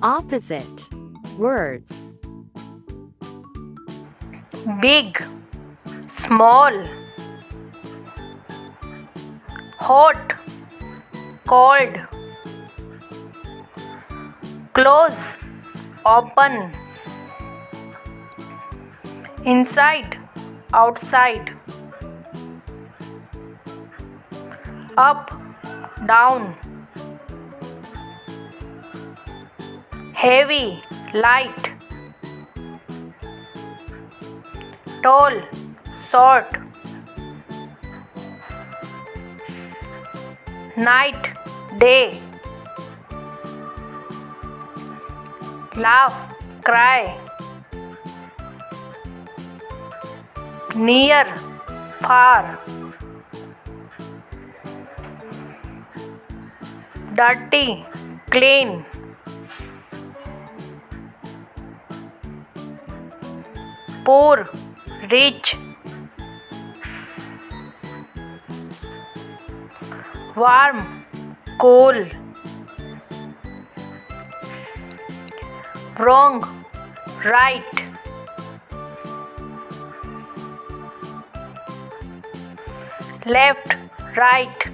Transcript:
Opposite. Words. Big, small, hot, cold, close, open, inside, outside, up, down, heavy, light, tall, short, night, day, laugh, cry, near, far, dirty, clean, poor, rich, warm, cool, wrong, right, left, right,